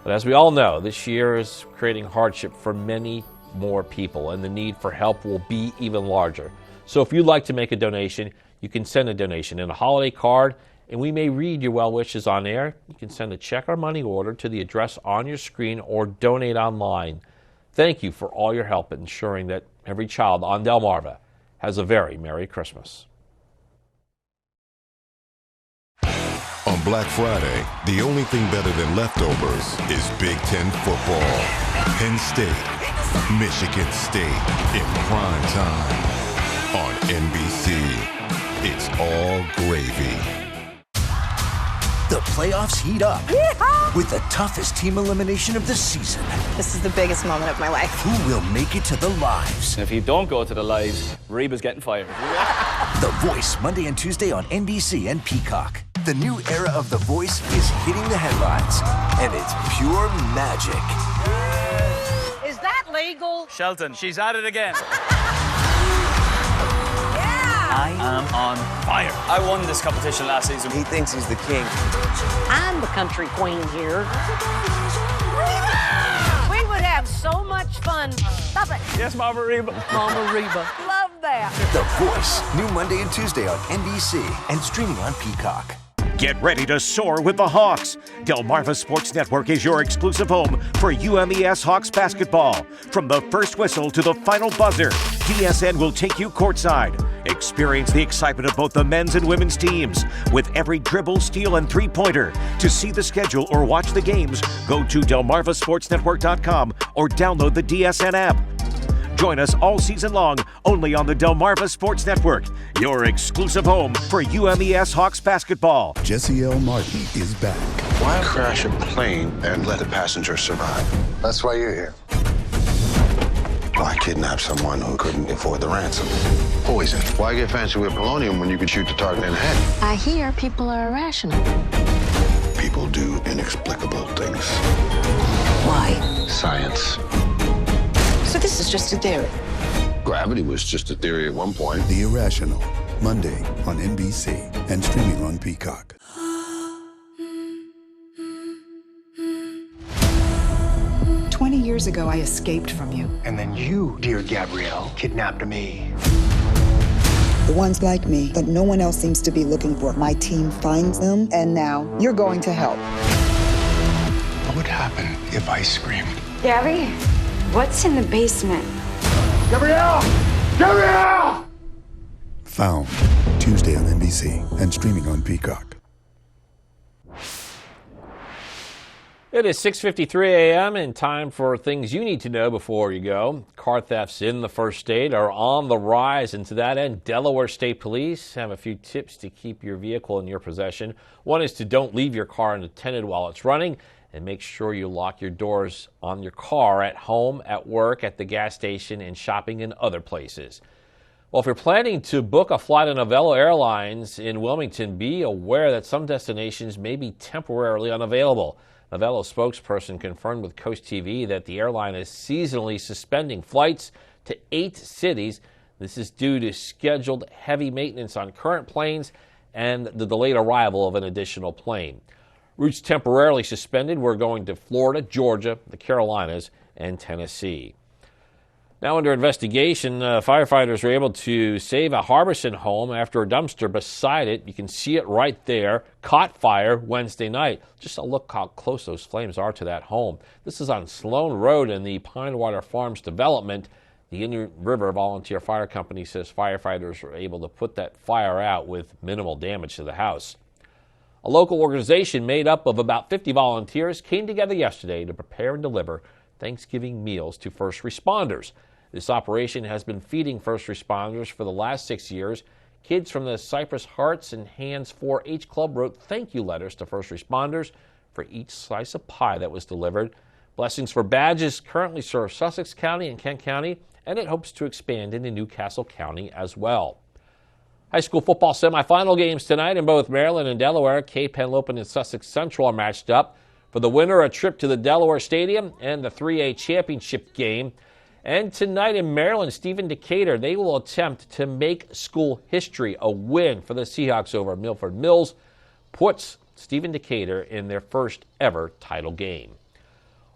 But as we all know, this year is creating hardship for many more people, and the need for help will be even larger. So if you'd like to make a donation, you can send a donation in a holiday card, and we may read your well wishes on air. You can send a check or money order to the address on your screen or donate online. Thank you for all your help in ensuring that every child on Delmarva has a very Merry Christmas. On Black Friday, the only thing better than leftovers is Big Ten football. Penn State, Michigan State in prime time. On NBC, it's all gravy. The playoffs heat up. Yeehaw! With the toughest team elimination of the season. This is the biggest moment of my life. Who will make it to the lives? If you don't go to the lives, Reba's getting fired. The Voice, Monday and Tuesday on NBC and Peacock. The new era of The Voice is hitting the headlines, and it's pure magic. Is that legal? Shelton, she's at it again. I am on fire. I won this competition last season. He thinks he's the king. I'm the country queen here. We would have so much fun. Stop it. Yes, Mama Reba. Mama Reba. Love that. The Voice, new Monday and Tuesday on NBC and streaming on Peacock. Get ready to soar with the Hawks. Delmarva Sports Network is your exclusive home for UMES Hawks basketball. From the first whistle to the final buzzer, DSN will take you courtside. Experience the excitement of both the men's and women's teams with every dribble, steal, and three-pointer. To see the schedule or watch the games, go to delmarvasportsnetwork.com or download the DSN app. Join us all season long, only on the Delmarva Sports Network, your exclusive home for UMES Hawks basketball. Jesse L. Martin is back. Why crash a plane and let the passengers survive? That's why you're here. Why kidnap someone who couldn't afford the ransom? Poison. Why get fancy with polonium when you can shoot the target in the head? I hear people are irrational. People do inexplicable things. Why? Science. So this is just a theory. Gravity was just a theory at one point. The Irrational, Monday on NBC and streaming on Peacock. Years ago, I escaped from you. And then you, dear Gabrielle, kidnapped me. The ones like me that no one else seems to be looking for. My team finds them, and now you're going to help. What would happen if I screamed? Gabby, what's in the basement? Gabrielle! Gabrielle! Found, Tuesday on NBC and streaming on Peacock. It is 6:53 a.m. and time for things you need to know before you go. Car thefts in the first state are on the rise, and to that end, Delaware State Police have a few tips to keep your vehicle in your possession. One is to don't leave your car unattended while it's running, and make sure you lock your doors on your car at home, at work, at the gas station, and shopping in other places. Well, if you're planning to book a flight on Novello Airlines in Wilmington, be aware that some destinations may be temporarily unavailable. Novello spokesperson confirmed with CoastTV that the airline is seasonally suspending flights to 8 cities. This is due to scheduled heavy maintenance on current planes and the delayed arrival of an additional plane. Routes temporarily suspended were going to Florida, Georgia, the Carolinas, and Tennessee. Now under investigation, firefighters were able to save a Harbison home after a dumpster beside it, you can see it right there, caught fire Wednesday night. Just a look how close those flames are to that home. This is on Sloan Road in the Pinewater Farms development. The Indian River Volunteer Fire Company says firefighters were able to put that fire out with minimal damage to the house. A local organization made up of about 50 volunteers came together yesterday to prepare and deliver Thanksgiving meals to first responders. This operation has been feeding first responders for the last 6 years. Kids from the Cypress Hearts and Hands 4-H Club wrote thank you letters to first responders for each slice of pie that was delivered. Blessings for Badges currently serves Sussex County and Kent County, and it hopes to expand into Newcastle County as well. High school football semifinal games tonight in both Maryland and Delaware. Cape Henlopen and Sussex Central are matched up. For the winner, a trip to the Delaware Stadium and the 3A championship game. And tonight in Maryland, Stephen Decatur, they will attempt to make school history. A win for the Seahawks over Milford Mills puts Stephen Decatur in their first ever title game.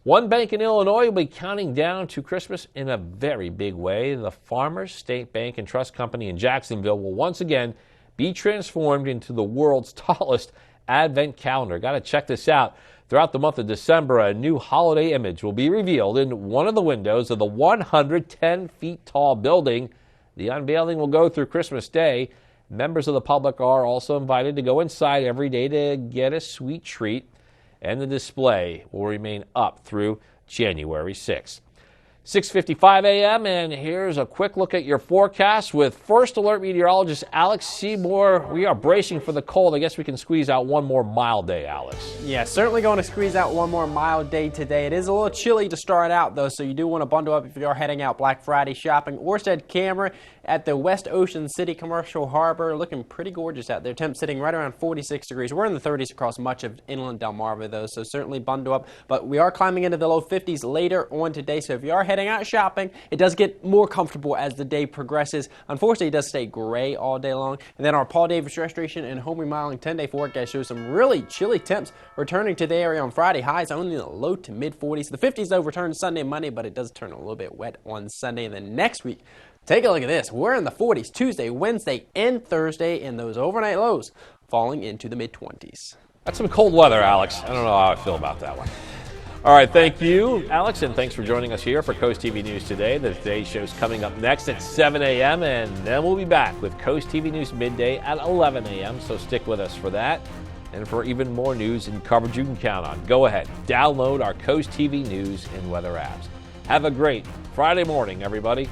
One bank in Illinois will be counting down to Christmas in a very big way. The Farmers State Bank and Trust Company in Jacksonville will once again be transformed into the world's tallest Advent calendar. Got to check this out. Throughout the month of December, a new holiday image will be revealed in one of the windows of the 110 feet tall building. The unveiling will go through Christmas Day. Members of the public are also invited to go inside every day to get a sweet treat, and the display will remain up through January 6th. 6:55 a.m. and here's a quick look at your forecast with First Alert meteorologist Alex Seymour. We are bracing for the cold. I guess we can squeeze out one more mild day, Alex. Yeah, certainly going to squeeze out one more mild day today. It is a little chilly to start out, though, so you do want to bundle up if you are heading out Black Friday shopping. Orsted camera at the West Ocean City Commercial Harbor, looking pretty gorgeous out there. Temps sitting right around 46 degrees. We're in the 30s across much of inland Delmarva, though, so certainly bundle up. But we are climbing into the low 50s later on today, so if you are heading out shopping, it does get more comfortable as the day progresses. Unfortunately, it does stay gray all day long. And then our Paul Davis Restoration and Home Remodeling 10-day forecast shows some really chilly temps returning to the area on Friday. Highs only in the low to mid 40s. The 50s though return Sunday and Monday, but it does turn a little bit wet on Sunday. And then next week, take a look at this. We're in the 40s Tuesday, Wednesday, and Thursday, and those overnight lows falling into the mid 20s. That's some cold weather, Alex. I don't know how I feel about that one. All right, thank you, Alex, and thanks for joining us here for Coast TV News Today. The Today Show's coming up next at 7 a.m., and then we'll be back with Coast TV News midday at 11 a.m., so stick with us for that. And for even more news and coverage you can count on, go ahead, download our Coast TV News and weather apps. Have a great Friday morning, everybody.